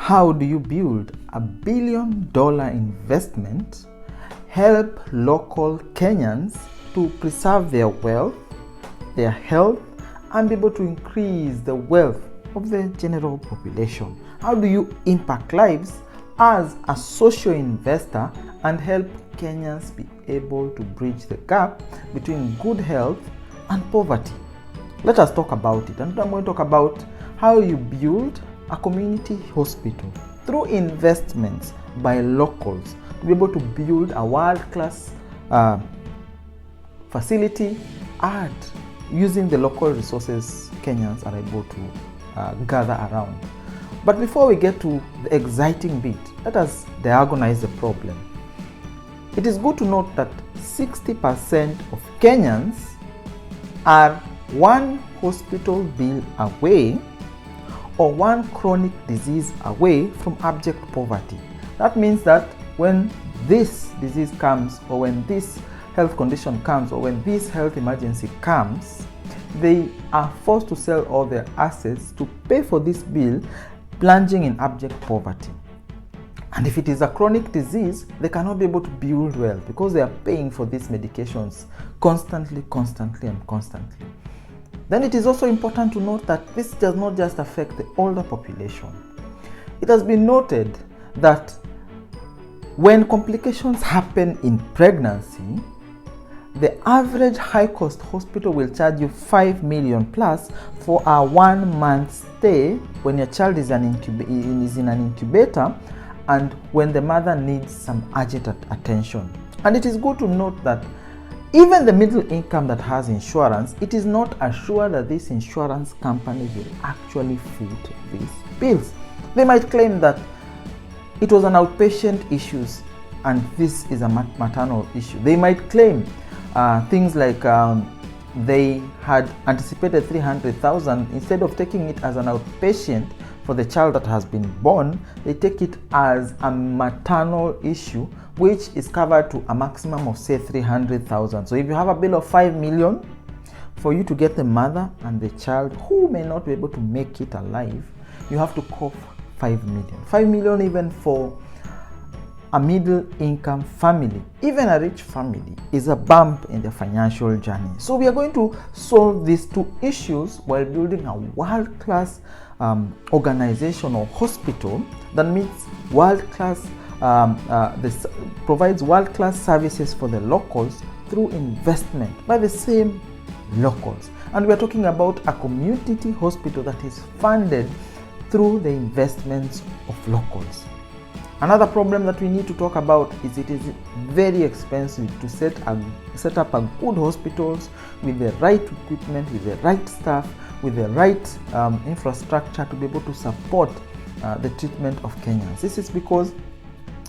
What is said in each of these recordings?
How do you build $1 billion investment, help local Kenyans to preserve their wealth, their health, and be able to increase the wealth of the general population? How do you impact lives as a social investor and help Kenyans be able to bridge the gap between good health and poverty? Let us talk about it. And I'm going to talk about how you build a community hospital through investments by locals to be able to build a world-class facility and using the local resources Kenyans are able to gather around. But before we get to the exciting bit, let us diagnose the problem. It is good to note that 60% of Kenyans are one hospital bill away or one chronic disease away from abject poverty. That means that when this disease comes, or when this health condition comes, or when this health emergency comes, they are forced to sell all their assets to pay for this bill, plunging in abject poverty. And if it is a chronic disease, they cannot be able to build wealth because they are paying for these medications constantly. Then it is also important to note that this does not just affect the older population. It has been noted that when complications happen in pregnancy, the average high-cost hospital will charge you 5 million plus for a 1 month stay when your child is in an incubator and when the mother needs some urgent attention. And it is good to note that even the middle income that has insurance, it is not assured that this insurance company will actually foot these bills. They might claim that it was an outpatient issue and this is a maternal issue. They might claim things like they had anticipated 300,000. Instead of taking it as an outpatient for the child that has been born, they take it as a maternal issue, which is covered to a maximum of say 300,000. So if you have a bill of 5 million for you to get the mother and the child who may not be able to make it alive, you have to cough 5 million. 5 million even for a middle income family, even a rich family, is a bump in the financial journey. So we are going to solve these two issues while building a world-class organization or hospital that meets world-class, provides world-class services for the locals through investment by the same locals. And we are talking about a community hospital that is funded through the investments of locals. Another problem that we need to talk about is it is very expensive to set up a good hospitals with the right equipment, with the right staff, with the right infrastructure to be able to support the treatment of Kenyans. This is because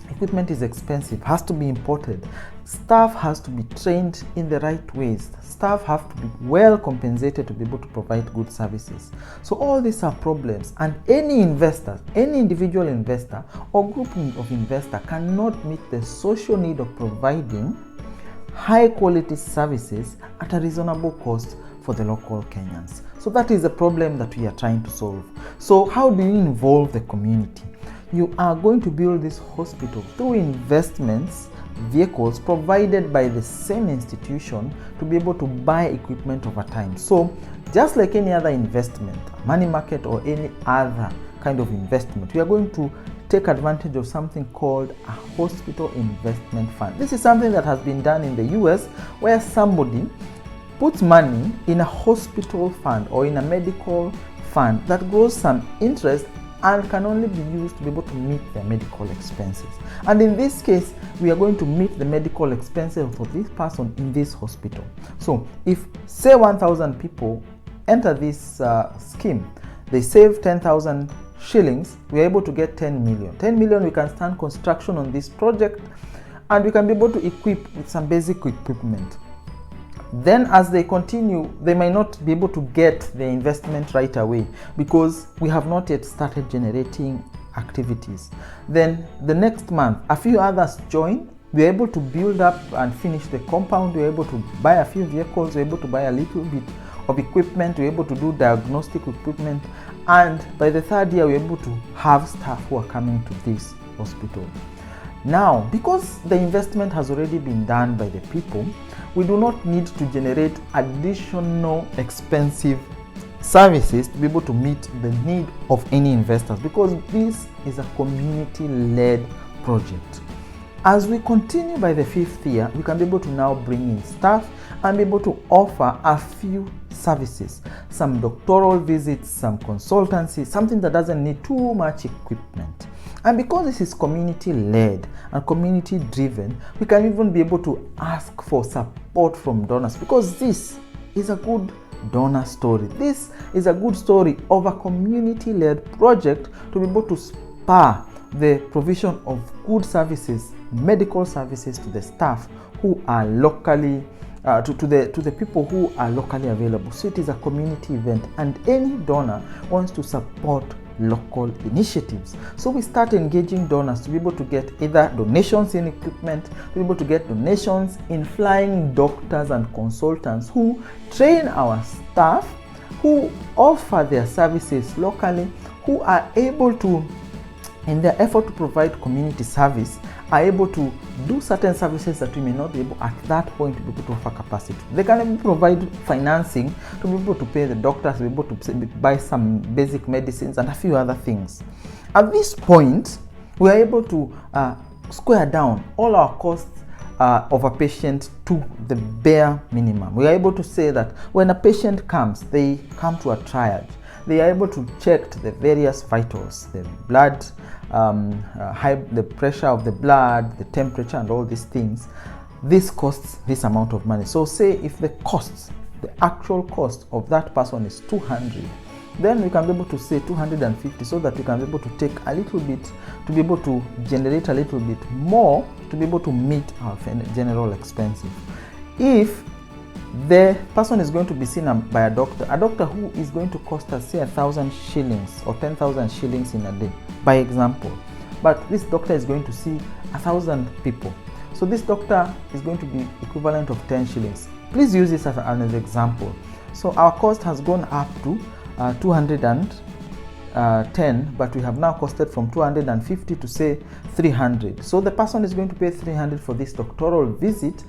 equipment is expensive, has to be imported. Staff has to be trained in the right ways. Staff have to be well compensated to be able to provide good services. So all these are problems, and any investor, any individual investor or group of investor cannot meet the social need of providing high quality services at a reasonable cost for the local Kenyans. So that is the problem that we are trying to solve. So how do you involve the community? You are going to build this hospital through investments, vehicles provided by the same institution to be able to buy equipment over time. So just like any other investment, money market or any other kind of investment, we are going to take advantage of something called a hospital investment fund. This is something that has been done in the US, where somebody puts money in a hospital fund or in a medical fund that grows some interest and can only be used to be able to meet their medical expenses. And in this case, we are going to meet the medical expenses for this person in this hospital. So if say 1,000 people enter this scheme, they save 10,000 shillings, we are able to get 10 million. 10 million, we can start construction on this project and we can be able to equip with some basic equipment. Then as they continue, they might not be able to get the investment right away because we have not yet started generating activities. Then the next month, a few others join. We're able to build up and finish the compound. We're able to buy a few vehicles. We're able to buy a little bit of equipment. We're able to do diagnostic equipment. And by the third year, we're able to have staff who are coming to this hospital. Now, because the investment has already been done by the people, we do not need to generate additional expensive services to be able to meet the need of any investors, because this is a community-led project. As we continue by the 5th year, we can be able to now bring in staff and be able to offer a few services, some doctoral visits, some consultancy, something that doesn't need too much equipment. And because this is community-led and community-driven, we can even be able to ask for support from donors, because this is a good donor story. This is a good story of a community-led project to be able to spur the provision of good services, medical services to the staff who are locally to the people who are locally available. So it is a community event, and any donor wants to support local initiatives. So we start engaging donors to be able to get either donations in equipment, to be able to get donations in flying doctors and consultants who train our staff, who offer their services locally, who are able to, in their effort to provide community service, are able to do certain services that we may not be able at that point to be able to offer capacity. They can even provide financing to be able to pay the doctors, to be able to buy some basic medicines and a few other things. At this point, we are able to square down all our costs of a patient to the bare minimum. We are able to say that when a patient comes, they come to a triage. They are able to check the various vitals, the blood, the pressure of the blood, the temperature, and all these things. This costs this amount of money. So say if the actual cost of that person is 200, then we can be able to say 250, so that we can be able to take a little bit, to be able to generate a little bit more, to be able to meet our general expenses. If the person is going to be seen by a doctor who is going to cost us, say, 1,000 shillings or 10,000 shillings in a day, by example, but this doctor is going to see 1,000 people. So this doctor is going to be equivalent of 10 shillings. Please use this as an example. So our cost has gone up to 210, but we have now costed from 250 to say 300. So the person is going to pay 300 for this doctoral visit.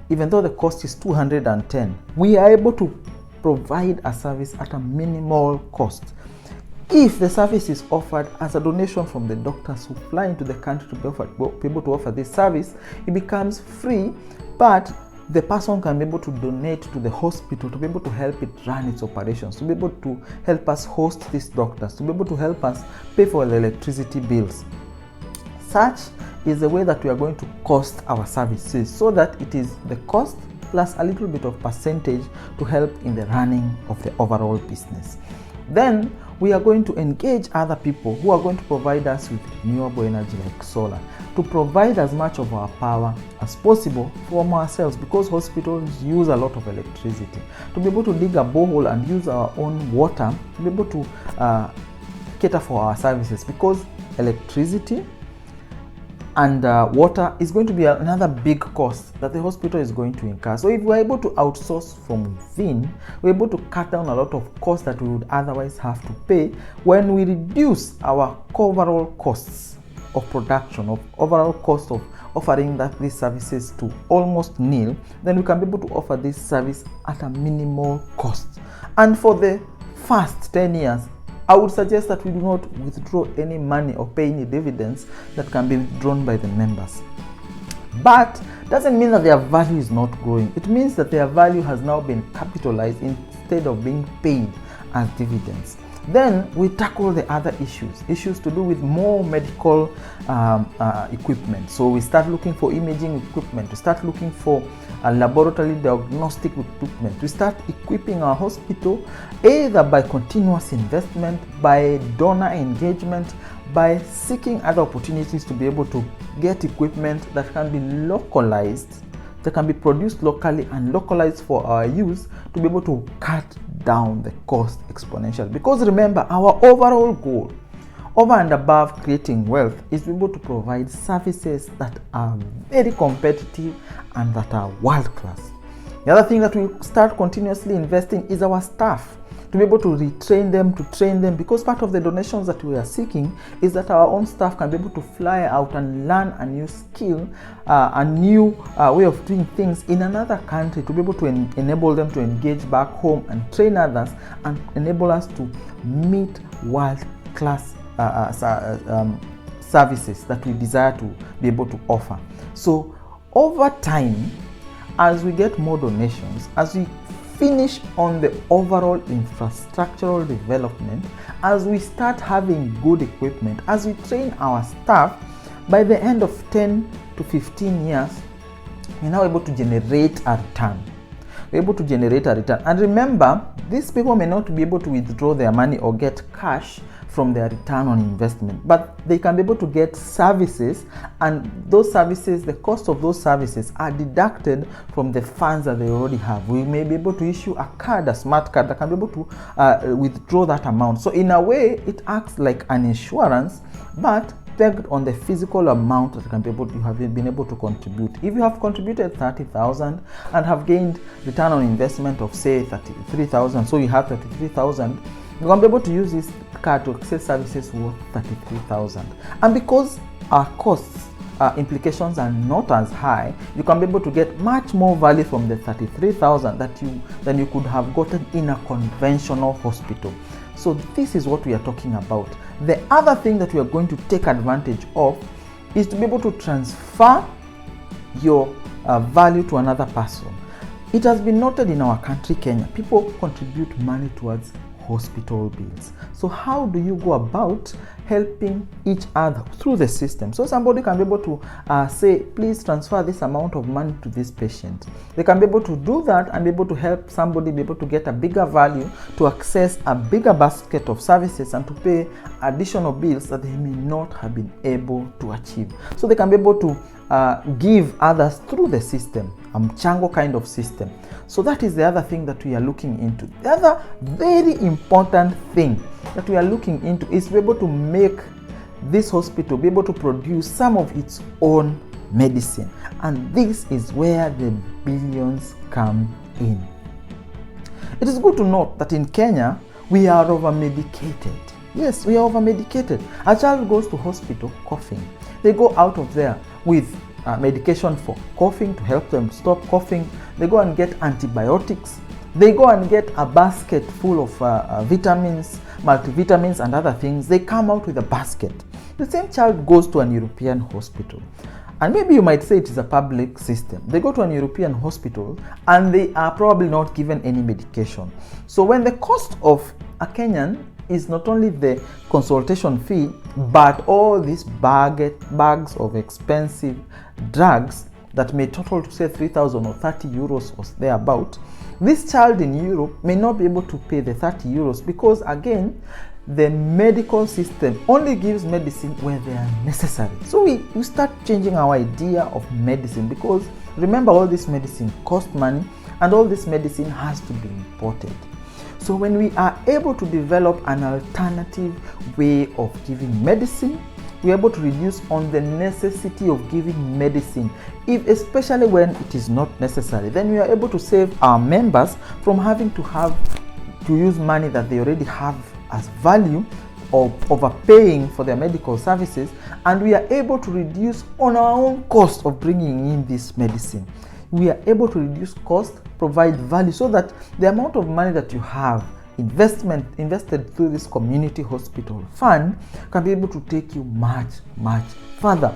Even though the cost is 210, we are able to provide a service at a minimal cost. If the service is offered as a donation from the doctors who fly into the country to be able to offer this service, it becomes free, but the person can be able to donate to the hospital to be able to help it run its operations, to be able to help us host these doctors, to be able to help us pay for the electricity bills. Such is the way that we are going to cost our services, so that it is the cost plus a little bit of percentage to help in the running of the overall business. Then we are going to engage other people who are going to provide us with renewable energy like solar, to provide as much of our power as possible from ourselves, because hospitals use a lot of electricity. To be able to dig a borehole and use our own water, to be able to cater for our services, because electricity and water is going to be another big cost that the hospital is going to incur. So if we're able to outsource from within, we're able to cut down a lot of costs that we would otherwise have to pay. When we reduce our overall costs of production, of overall cost of offering these services to almost nil, then we can be able to offer this service at a minimal cost. And for the first 10 years, I would suggest that we do not withdraw any money or pay any dividends that can be withdrawn by the members. But doesn't mean that their value is not growing. It means that their value has now been capitalized instead of being paid as dividends. Then we tackle the other issues to do with more medical equipment. So we start looking for imaging equipment, we start looking for laboratory diagnostic equipment. We start equipping our hospital either by continuous investment, by donor engagement, by seeking other opportunities to be able to get equipment that can be localized, that can be produced locally and localized for our use, to be able to cut down the cost exponentially. Because remember, our overall goal, over and above creating wealth, is to be able to provide services that are very competitive and that are world class. The other thing that we start continuously investing is our staff. to be able to retrain them, to train them, because part of the donations that we are seeking is that our own staff can be able to fly out and learn a new skill, a new way of doing things in another country, to be able to enable them to engage back home and train others and enable us to meet world-class services that we desire to be able to offer. So over time, as we get more donations, as we finish on the overall infrastructural development, as we start having good equipment, as we train our staff, by the end of 10 to 15 years, we're now able to generate a return. We're able to generate a return. And remember, these people may not be able to withdraw their money or get cash from their return on investment, but they can be able to get services, and those services, the cost of those services are deducted from the funds that they already have. We may be able to issue a card, a smart card, that can be able to withdraw that amount. So in a way, it acts like an insurance, but pegged on the physical amount that you have been able to contribute. If you have contributed 30,000 and have gained return on investment of say 33,000, so you have 33,000, you can be able to use this card to access services worth 33,000. And because our costs implications are not as high, you can be able to get much more value from the 33,000 than you could have gotten in a conventional hospital. So this is what we are talking about. The other thing that we are going to take advantage of is to be able to transfer your value to another person. It has been noted in our country, Kenya, people contribute money towards hospital bills. So how do you go about helping each other through the system? So somebody can be able to say, please transfer this amount of money to this patient. They can be able to do that and be able to help somebody be able to get a bigger value, to access a bigger basket of services, and to pay additional bills that they may not have been able to achieve. So they can be able to give others through the system, a mchango kind of system. So that is the other thing that we are looking into. The other very important thing that we are looking into is to be able to make this hospital be able to produce some of its own medicine. And this is where the billions come in. It is good to note that in Kenya, we are over-medicated. Yes, we are over-medicated. A child goes to hospital coughing. They go out of there with medication for coughing to help them stop coughing. They go and get antibiotics. They go and get a basket full of vitamins, multivitamins and other things. They come out with a basket. The same child goes to an European hospital. And maybe you might say it is a public system. They go to an European hospital and they are probably not given any medication. So when the cost of a Kenyan is not only the consultation fee, but all these bags of expensive drugs that may total to say 3,000 or 30 euros or thereabout, this child in Europe may not be able to pay the 30 euros because, again, the medical system only gives medicine where they are necessary. So we start changing our idea of medicine, because remember, all this medicine costs money and all this medicine has to be imported. So when we are able to develop an alternative way of giving medicine, we are able to reduce on the necessity of giving medicine, especially when it is not necessary. Then we are able to save our members from having to use money that they already have as value, or overpaying for their medical services, and we are able to reduce on our own cost of bringing in this medicine. We are able to reduce cost, provide value, so that the amount of money that you have invested through this community hospital fund can be able to take you much, much further.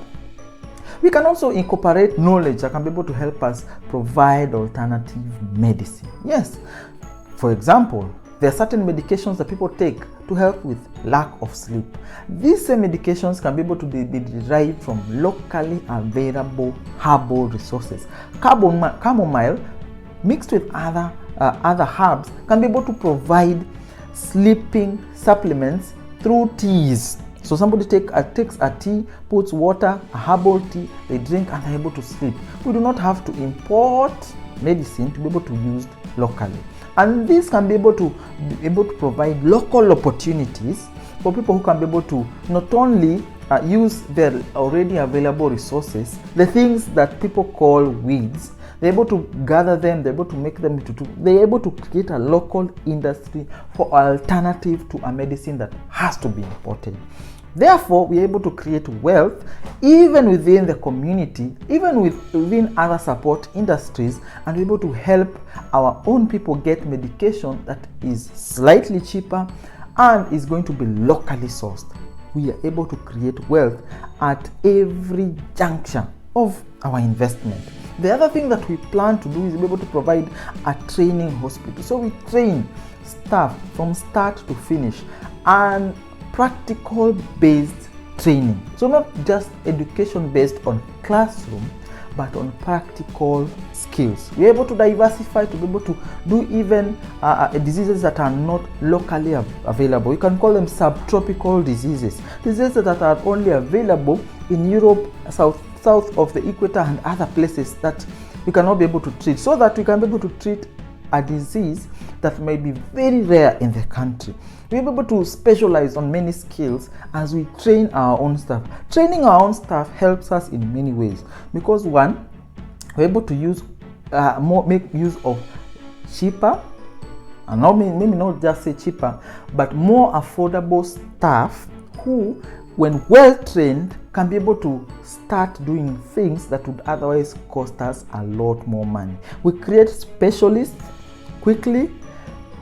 We can also incorporate knowledge that can be able to help us provide alternative medicine. Yes, for example, there are certain medications that people take to help with lack of sleep. These same medications can be able to be derived from locally available herbal resources. Chamomile mixed with other herbs can be able to provide sleeping supplements through teas. So somebody takes a tea, puts water, a herbal tea, they drink and they're able to sleep. We do not have to import medicine to be able to use locally. And this can be able to provide local opportunities for people who can be able to not only use their already available resources, the things that people call weeds, They're able to gather them, they're able to make them they're able to create a local industry for alternative to a medicine that has to be imported. Therefore, we're able to create wealth even within the community, even within other support industries, and we're able to help our own people get medication that is slightly cheaper and is going to be locally sourced. We are able to create wealth at every juncture of our investment. The other thing that we plan to do is be able to provide a training hospital. So we train staff from start to finish, and practical based training. So not just education based on classroom, but on practical skills. We're able to diversify to be able to do even diseases that are not locally available. You can call them subtropical diseases, diseases that are only available in Europe, south of the equator, and other places that we cannot be able to treat, so that we can be able to treat a disease that may be very rare in the country. We're able to specialize on many skills as we train our own staff. Training our own staff helps us in many ways, because one, we're able to use make use of cheaper, and maybe not just say cheaper, but more affordable staff who, when well trained, can be able to start doing things that would otherwise cost us a lot more money. We create specialists quickly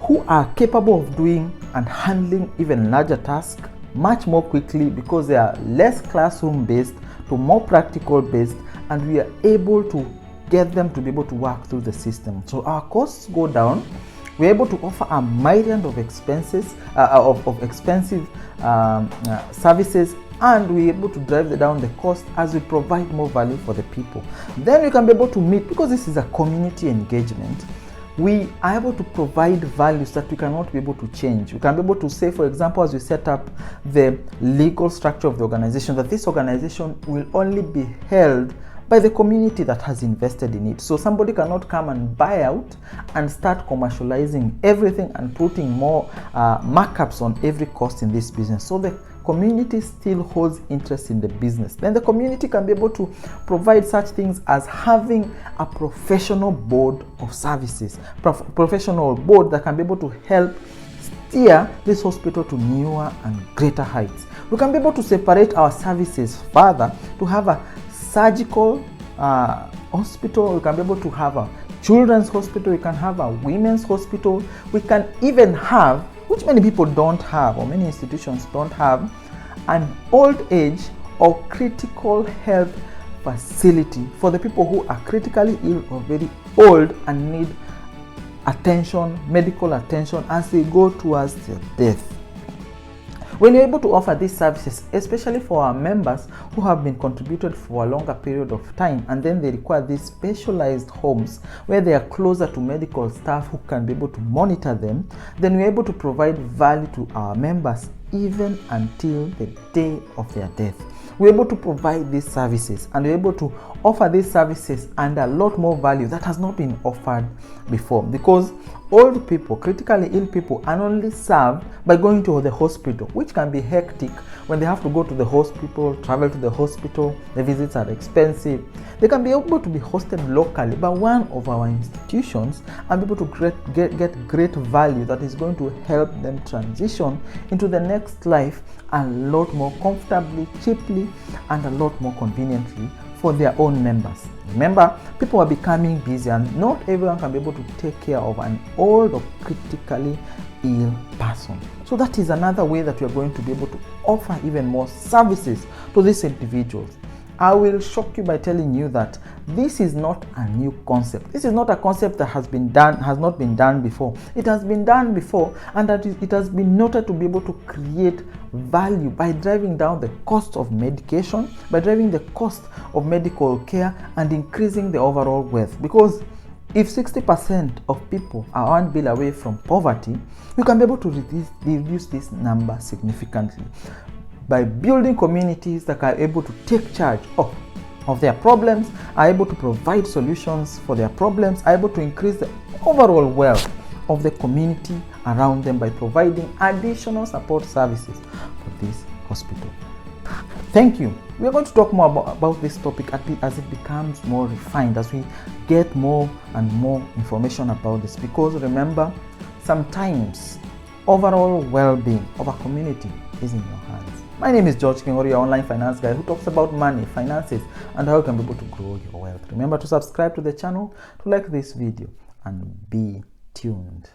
who are capable of doing and handling even larger tasks much more quickly, because they are less classroom based to more practical based, and we are able to get them to be able to work through the system. So our costs go down. We're able to offer a myriad of expenses of expensive services, and we're able to drive down the cost as we provide more value for the people. Then we can be able to meet, because this is a community engagement, we are able to provide values that we cannot be able to change. We can be able to say, for example, as we set up the legal structure of the organization, that this organization will only be held by the community that has invested in it. So somebody cannot come and buy out and start commercializing everything and putting more markups on every cost in this business. So the community still holds interest in the business. Then the community can be able to provide such things as having a professional board of services, professional board that can be able to help steer this hospital to newer and greater heights. We can be able to separate our services further to have a surgical hospital. We can be able to have a children's hospital. We can have a women's hospital. We can even have, which many people don't have, or many institutions don't have, an old age or critical health facility for the people who are critically ill or very old and need attention, medical attention, as they go towards their death. When you're able to offer these services, especially for our members who have been contributed for a longer period of time, and then they require these specialized homes where they are closer to medical staff who can be able to monitor them, then we're able to provide value to our members even until the day of their death. We're able to provide these services, and we're able to offer these services and a lot more value that has not been offered before, because old people, critically ill people, are only served by going to the hospital, which can be hectic when they have to go to the hospital, travel to the hospital, the visits are expensive. They can be able to be hosted locally by one of our institutions and be able to get great value that is going to help them transition into the next life a lot more comfortably, cheaply, and a lot more conveniently for their own members. Remember, people are becoming busy, and not everyone can be able to take care of an old or critically ill person. So that is another way that we are going to be able to offer even more services to these individuals. I will shock you by telling you that this is not a new concept. This is not a concept that has not been done before. It has been done before, and that it has been noted to be able to create value by driving down the cost of medication, by driving the cost of medical care, and increasing the overall wealth. Because if 60% of people are 1 bill away from poverty, you can be able to reduce this number significantly by building communities that are able to take charge of their problems, are able to provide solutions for their problems, are able to increase the overall wealth of the community around them by providing additional support services for this hospital. Thank you. We are going to talk more about this topic as it becomes more refined, as we get more and more information about this. Because remember, sometimes overall well-being of a community is in your hands. My name is George Kingori, your online finance guy who talks about money, finances, and how you can be able to grow your wealth. Remember to subscribe to the channel, to like this video, and be tuned.